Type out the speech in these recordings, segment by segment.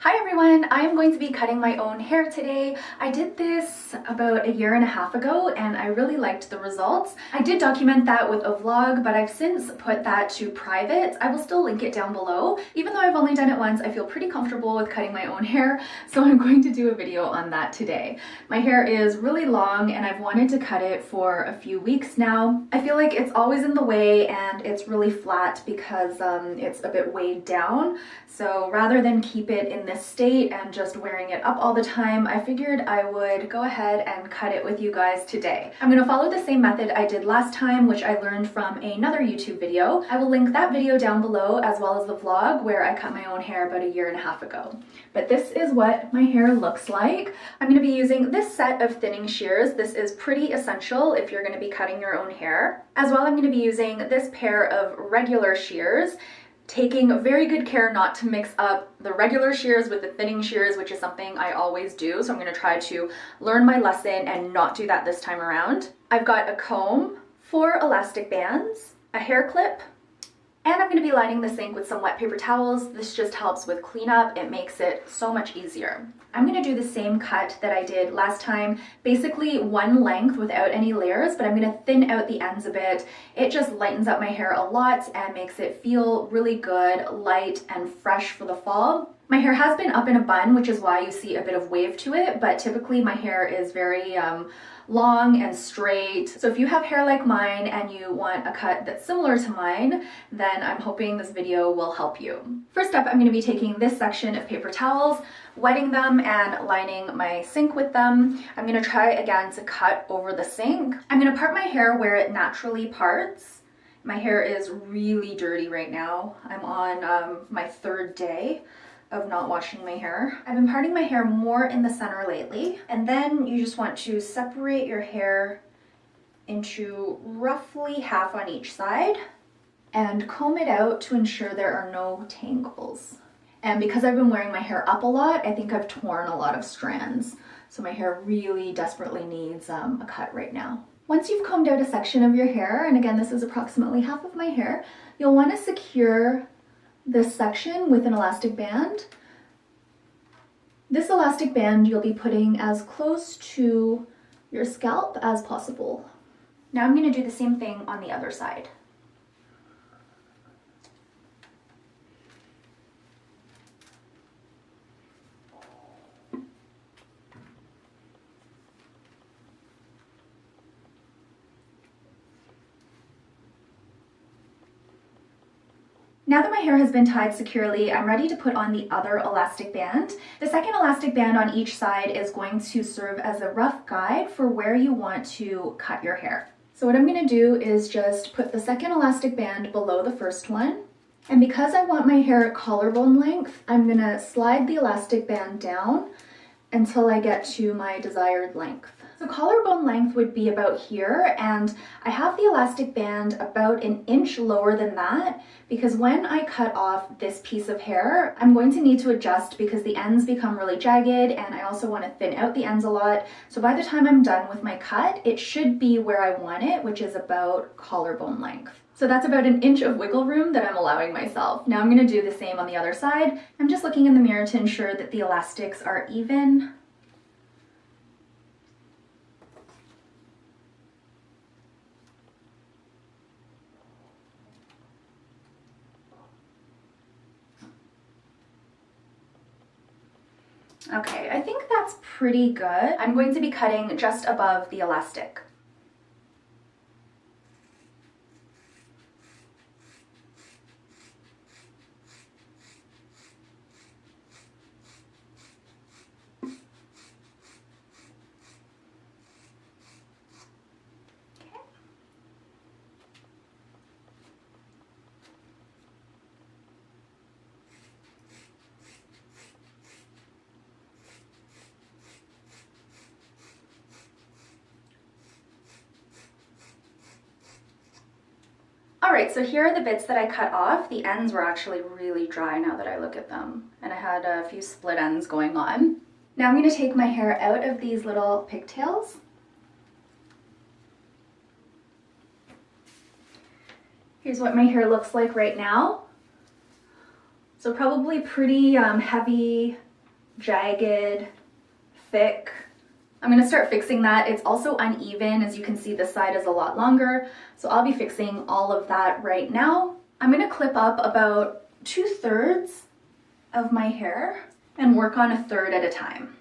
Hi everyone, I am going to be cutting my own hair today. I did this about a year and a half ago and I really liked the results. I did document that with a vlog, but I've since put that to private. I will still link it down below. Even though I've only done it once, I feel pretty comfortable with cutting my own hair, so I'm going to do a video on that today. My hair is really long and I've wanted to cut it for a few weeks now. I feel like it's always in the way and it's really flat because it's a bit weighed down. So rather than keep it in this state and just wearing it up all the time, I figured I would go ahead and cut it with you guys today. I'm going to follow the same method I did last time, which I learned from another YouTube video. I will link that video down below as well as the vlog where I cut my own hair about a year and a half ago. But this is what my hair looks like. I'm going to be using this set of thinning shears. This is pretty essential if you're going to be cutting your own hair. As well, I'm going to be using this pair of regular shears, taking very good care not to mix up the regular shears with the thinning shears, which is something I always do. So I'm going to try to learn my lesson and not do that this time around. I've got a comb, 4 elastic bands, a hair clip, and I'm going to be lining the sink with some wet paper towels. This just helps with cleanup. It makes it so much easier. I'm going to do the same cut that I did last time, basically one length without any layers, but I'm going to thin out the ends a bit. It just lightens up my hair a lot and makes it feel really good, light, and fresh for the fall. My hair has been up in a bun, which is why you see a bit of wave to it, but typically my hair is very long and straight. So if you have hair like mine and you want a cut that's similar to mine, then I'm hoping this video will help you. First up, I'm going to be taking this section of paper towels, wetting them and lining my sink with them. I'm going to try again to cut over the sink. I'm going to part my hair where it naturally parts. My hair is really dirty right now. I'm on my 3rd day of not washing my hair. I've been parting my hair more in the center lately, and then you just want to separate your hair into roughly half on each side and comb it out to ensure there are no tangles. And because I've been wearing my hair up a lot, I think I've torn a lot of strands. So my hair really desperately needs a cut right now. Once you've combed out a section of your hair, and again, this is approximately half of my hair, you'll want to secure this section with an elastic band. This elastic band you'll be putting as close to your scalp as possible. Now I'm going to do the same thing on the other side. Now that my hair has been tied securely, I'm ready to put on the other elastic band. The second elastic band on each side is going to serve as a rough guide for where you want to cut your hair. So what I'm going to do is just put the second elastic band below the first one. And because I want my hair at collarbone length, I'm going to slide the elastic band down until I get to my desired length. So collarbone length would be about here, and I have the elastic band about an inch lower than that because when I cut off this piece of hair, I'm going to need to adjust because the ends become really jagged and I also want to thin out the ends a lot. So by the time I'm done with my cut, it should be where I want it, which is about collarbone length. So that's about an inch of wiggle room that I'm allowing myself. Now I'm going to do the same on the other side. I'm just looking in the mirror to ensure that the elastics are even. Okay, I think that's pretty good. I'm going to be cutting just above the elastic. Alright, so here are the bits that I cut off. The ends were actually really dry now that I look at them, and I had a few split ends going on. Now I'm going to take my hair out of these little pigtails. Here's what my hair looks like right now. So probably pretty heavy jagged, thick. I'm gonna start fixing that. It's also uneven. As you can see, this side is a lot longer. So I'll be fixing all of that right now. I'm gonna clip up about 2/3 of my hair and work on 1/3 at a time.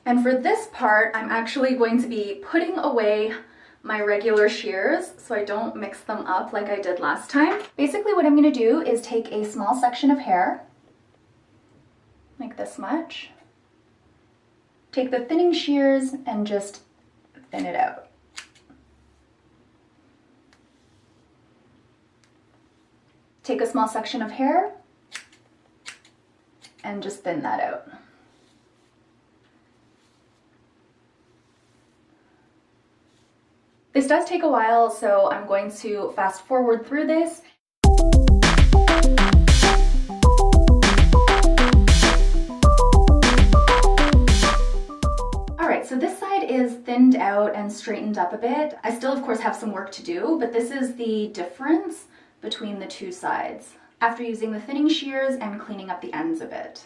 And for this part, I'm actually going to be putting away my regular shears so I don't mix them up like I did last time. Basically what I'm going to do is take a small section of hair, like this much, take the thinning shears and just thin it out. Take a small section of hair and just thin that out. This does take a while, so I'm going to fast forward through this. All right, so this side is thinned out and straightened up a bit. I still, of course, have some work to do, but this is the difference between the two sides after using the thinning shears and cleaning up the ends a bit.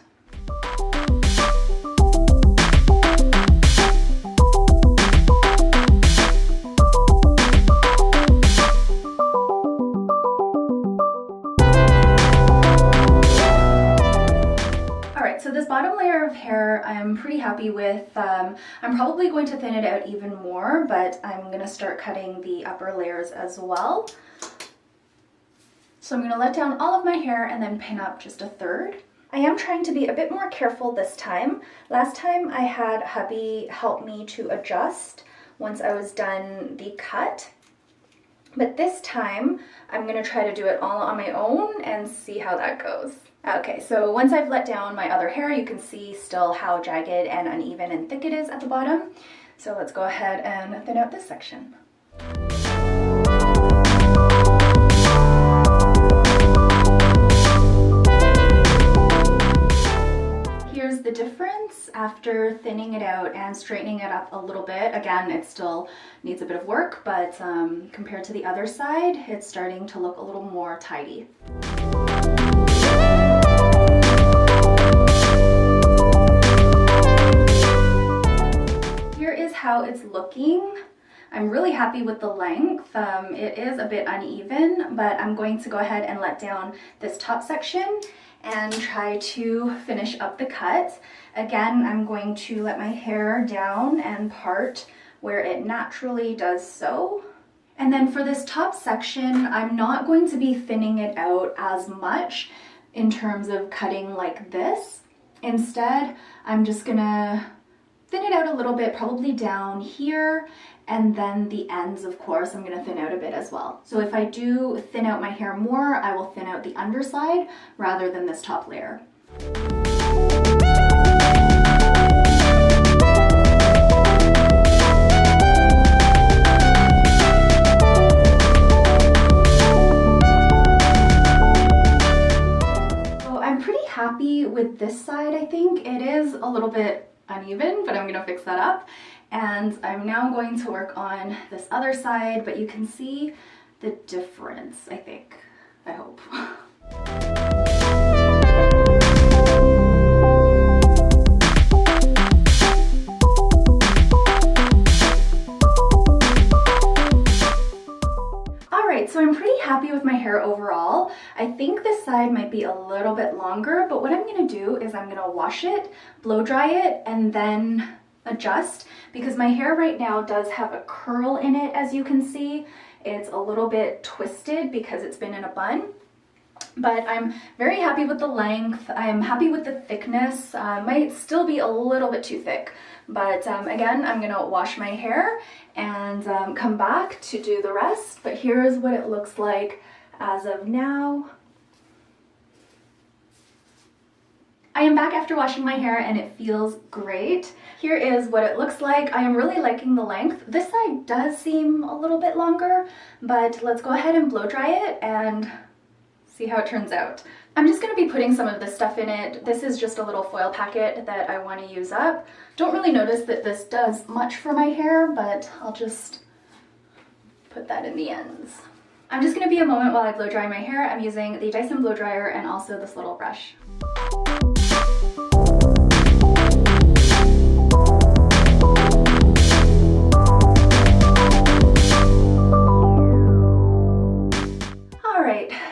So this bottom layer of hair I'm pretty happy with. I'm probably going to thin it out even more, but I'm going to start cutting the upper layers as well. So I'm going to let down all of my hair and then pin up just 1/3. I am trying to be a bit more careful this time. Last time I had hubby help me to adjust once I was done the cut. But this time I'm going to try to do it all on my own and see how that goes. Okay, so once I've let down my other hair, you can see still how jagged and uneven and thick it is at the bottom. So let's go ahead and thin out this section. Here's the difference after thinning it out and straightening it up a little bit. Again, it still needs a bit of work, but compared to the other side, it's starting to look a little more tidy. How it's looking. I'm really happy with the length. It is a bit uneven, but I'm going to go ahead and let down this top section and try to finish up the cut. Again, I'm going to let my hair down and part where it naturally does so. And then for this top section, I'm not going to be thinning it out as much in terms of cutting like this. Instead, I'm just gonna thin it out a little bit, probably down here, and then the ends, of course, I'm gonna thin out a bit as well. So if I do thin out my hair more, I will thin out the underside rather than this top layer. So I'm pretty happy with this side, I think. It is a little bit uneven, but I'm gonna fix that up. And I'm now going to work on this other side, but you can see the difference, I think. I hope. So I'm pretty happy with my hair overall. I think this side might be a little bit longer, but what I'm gonna do is I'm gonna wash it, blow dry it, and then adjust, because my hair right now does have a curl in it, as you can see. It's a little bit twisted because it's been in a bun. But I'm very happy with the length. I'm happy with the thickness. Might still be a little bit too thick. But again, I'm gonna wash my hair and come back to do the rest. But here's what it looks like as of now. I am back after washing my hair and it feels great. Here is what it looks like. I am really liking the length. This side does seem a little bit longer, but let's go ahead and blow dry it and see how it turns out. I'm just going to be putting some of this stuff in it. This is just a little foil packet that I want to use up. Don't really notice that this does much for my hair, but I'll just put that in the ends. I'm just going to be a moment while I blow dry my hair. I'm using the Dyson blow dryer and also this little brush.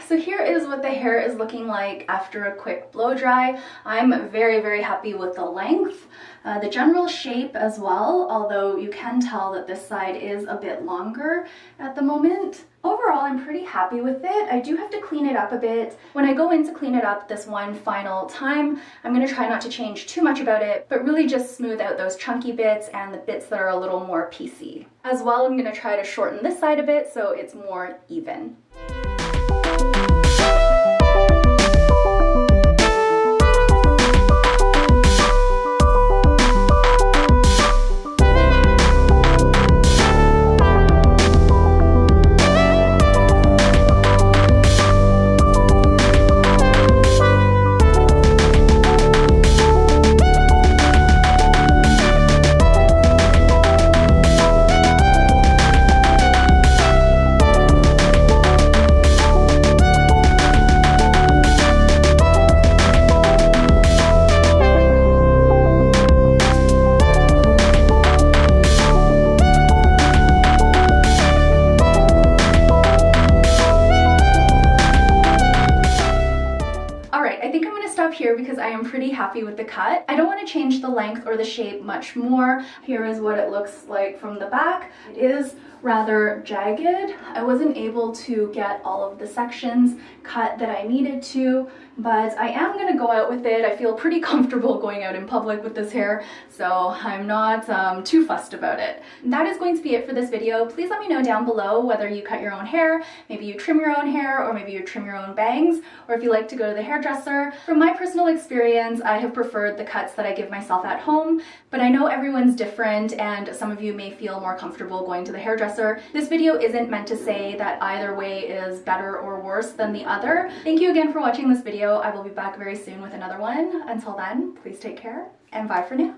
So here is what the hair is looking like after a quick blow dry. I'm very, very happy with the length, the general shape as well, although you can tell that this side is a bit longer at the moment. Overall, I'm pretty happy with it. I do have to clean it up a bit. When I go in to clean it up this one final time, I'm going to try not to change too much about it, but really just smooth out those chunky bits and the bits that are a little more piecey. As well, I'm going to try to shorten this side a bit so it's more even. Here because I am pretty happy with the cut. I don't want to change the length or the shape much more. Here is what it looks like from the back. It is rather jagged. I wasn't able to get all of the sections cut that I needed to, but I am going to go out with it. I feel pretty comfortable going out in public with this hair, so I'm not too fussed about it. That is going to be it for this video. Please let me know down below whether you cut your own hair, maybe you trim your own hair, or maybe you trim your own bangs, or if you like to go to the hairdresser. From my personal experience, I have preferred the cuts that I give myself at home, but I know everyone's different and some of you may feel more comfortable going to the hairdresser. This video isn't meant to say that either way is better or worse than the other. Thank you again for watching this video. I will be back very soon with another one. Until then, please take care and bye for now.